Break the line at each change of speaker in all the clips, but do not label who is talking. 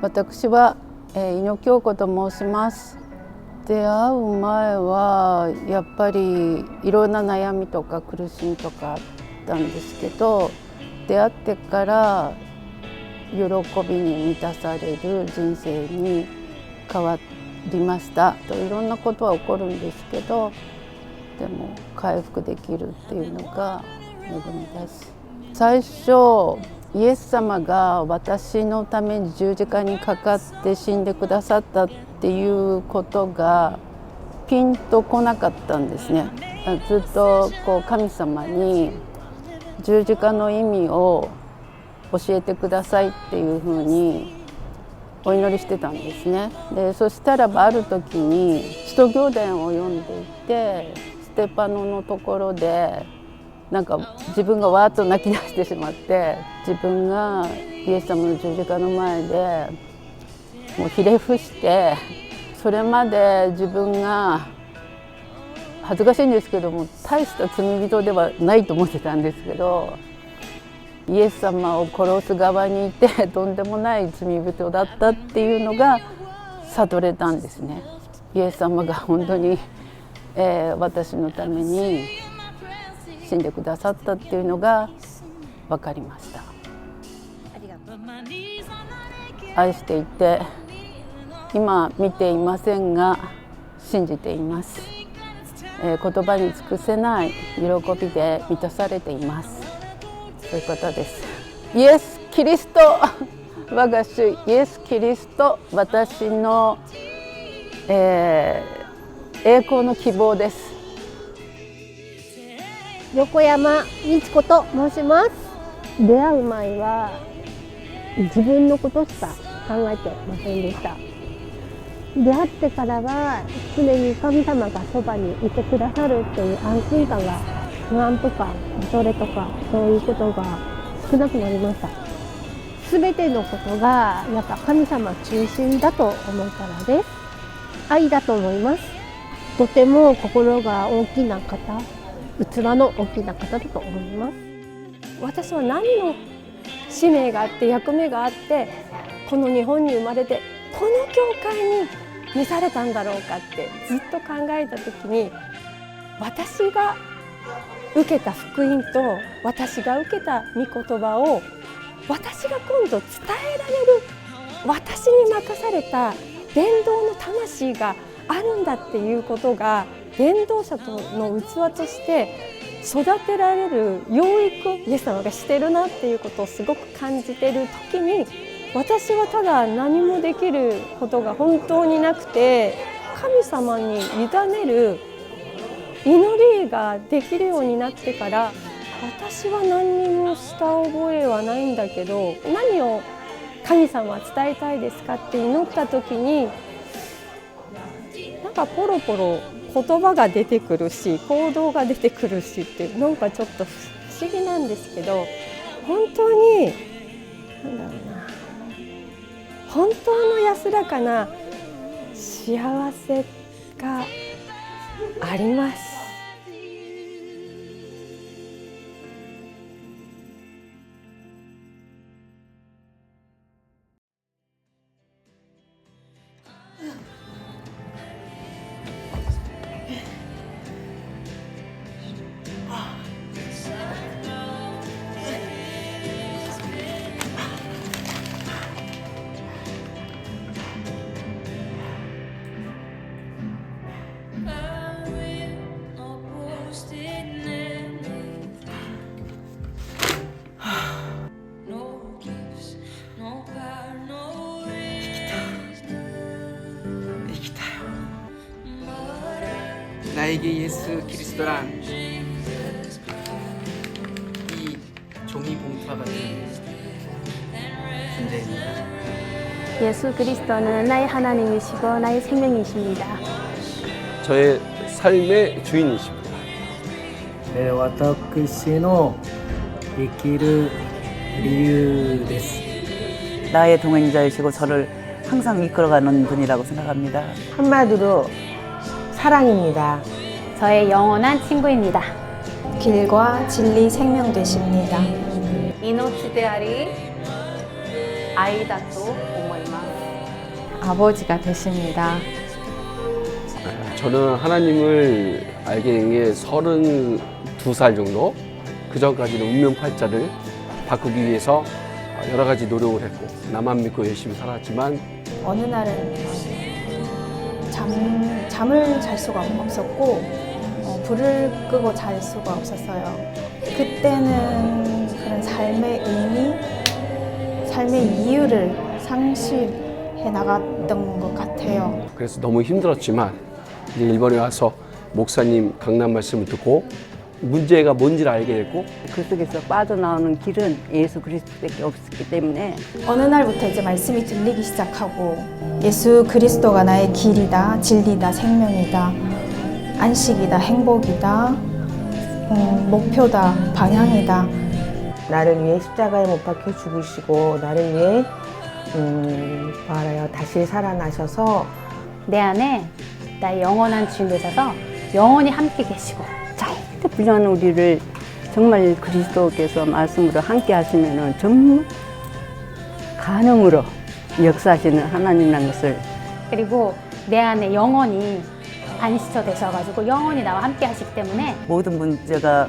私は、井野京子と申します。出会う前はやっぱりいろんな悩みとか苦しみとかあったんですけど、出会ってから喜びに満たされる人生に変わりました。いろんなことは起こるんですけど、でも回復できるっていうのが恵みです。最初イエス様が私のために十字架にかかって死んでくださったっていうことがピンとこなかったんですね。ずっと神様に十字架の意味を教えてくださいっていうふうにお祈りしてたんですね。でそしたらばある時に使徒行伝を読んでいて、ステパノのところでなんか自分がわーっと泣き出してしまって、自分がイエス様の十字架の前でもうひれ伏して、それまで自分が恥ずかしいんですけども大した罪人ではないと思ってたんですけど、イエス様を殺す側にいてとんでもない罪人だったっていうのが悟れたんですね。イエス様が本当に、私のために死んでくださったっていうのが分かりました。愛していて今見ていませんが信じています。言葉に尽くせない喜びで満たされています。そういうことです。イエス・キリスト、我が主イエス・キリスト、私の、栄光の希望です。
横山美智子と申します。出会う前は自分のことしか考えてませんでした。出会ってからは常に神様がそばにいてくださるっていう安心感が、不安とか恐れとかそういうことが少なくなりました。すべてのことがやっぱ神様中心だと思うからです。愛だと思います。とても心が大きな方、器の大きな方だと思います。私は何の使命があって役目があってこの日本に生まれてこの教会に召されたんだろうかってずっと考えた時に、私が受けた福音と私が受けた御言葉を私が今度伝えられる、私に任された伝道の魂があるんだっていうことが伝道者の器として育てられる養育をイエス様がしてるなっていうことをすごく感じている時に、私はただ何もできることが本当になくて、神様に委ねる祈りができるようになってから、私は何にもした覚えはないんだけど、何を神様は伝えたいですかって祈った時に、なんかポロポロ言葉が出てくるし行動が出てくるしって、なんかちょっと不思議なんですけど、本当になんだろうな、本当の安らかな幸せがあります。
나에게 예수 그리스도란 이 종이 봉투와 같은 존재입니다.
예수 그리스도는 나의 하나님이시고 나의 생명이십니다.
저의 삶의 주인이십니다.
私の生きる理由です。
나의 동행자이시고 저를 항상 이끌어가는 분이라고 생각합니다.
한마디로 사랑입니다.
저의 영원한 친구입니다.
길과 진리 생명 되십니다.
命であり
愛だと思います。
아버지가 되십니다.
저는 하나님을 알게 된 게 32살 정도. 그 전까지는 운명팔자를 바꾸기 위해서 여러 가지 노력을 했고 나만 믿고 열심히 살았지만
어느 날은 잠을 잘 수가 없었고 불을 끄고 잘 수가 없었어요. 그때는 그런 삶의 의미, 삶의 이유를 상실해 나갔던 것 같아요.
그래서 너무 힘들었지만 이제 일본에 와서 목사님 강남 말씀을 듣고 문제가 뭔지를 알게 됐고
그 속에서 빠져나오는 길은 예수 그리스도밖에 없었기 때문에
어느 날부터 이제 말씀이 들리기 시작하고 예수 그리스도가 나의 길이다, 진리다, 생명이다, 안식이다, 행복이다, 목표다, 방향이다.
나를 위해 십자가에 못 박혀 죽으시고 나를 위해 다시 살아나셔서
내 안에 나의 영원한 주인 되셔서 영원히 함께 계시고
절대 부정한 우리를 정말 그리스도께서 말씀으로 함께 하시면은 정말 간음으로 역사하시는 하나님이라는 것을
그리고 내 안에 영원히 안식처 되셔가지고 영원히 나와 함께 하시기 때문에
모든 문제가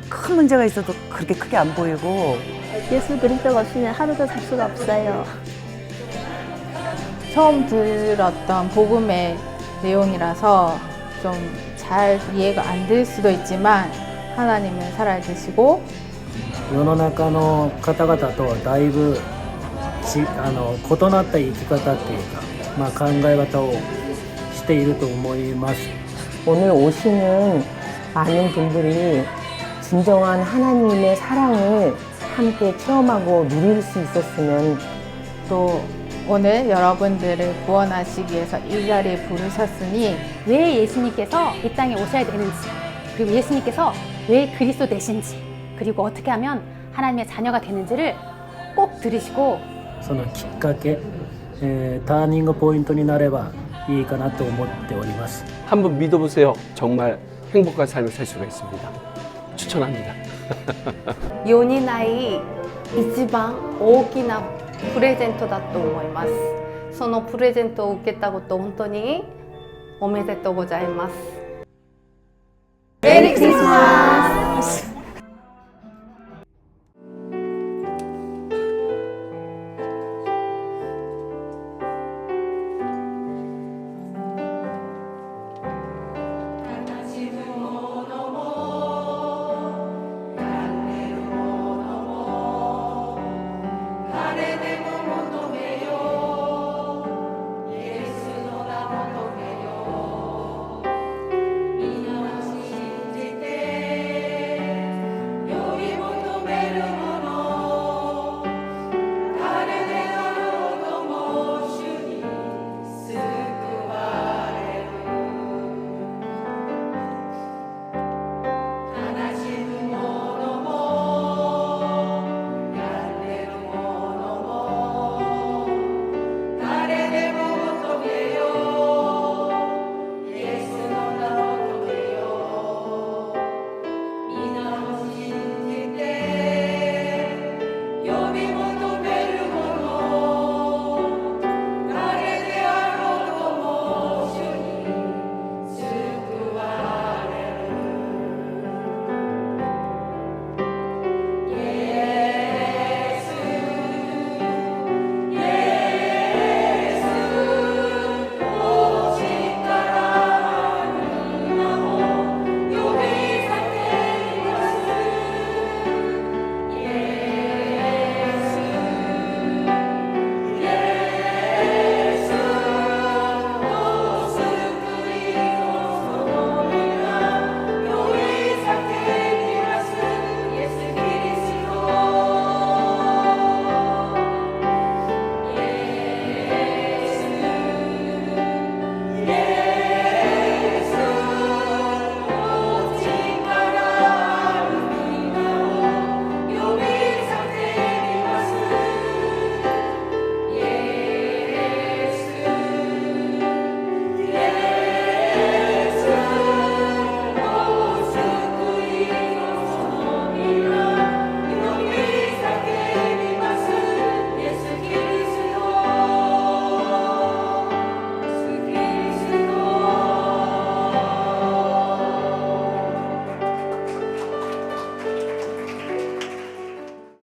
큰 문제가 있어도 그렇게 크게 안 보이고
예수 그리스도가 없으면 하루도 살 수가 없어요.
처음 들었던 복음의 내용이라서 좀 잘 이해가 안 될 수도 있지만 하나님은 살아계시고
世の中の方々とだいぶ異なった生き方っていうか、考え方をしていると思います。
오늘 오시는 많은 분들이 진정한 하나님의 사랑을 함께 체험하고 누릴 수 있었으면
또 오늘 여러분들을 구원하시기 위해서 이 자리에 부르셨으니
왜 예수님께서 이 땅에 오셔야 되는지 그리고 예수님께서 왜 그리스도 되신지 그리고 어떻게 하면 하나님의 자녀가 되는지를 꼭 들으시고
そのきっかけ、ターニングポイントになればいいかなと思っております。
한번 믿어보세요. 정말 행복한 삶을 살 수가 있습니다. 추천합니다.
世にない一番大きなプレゼントだと思います。そのプレゼントを受けたこと本当におめでとうございます。メリークリスマス。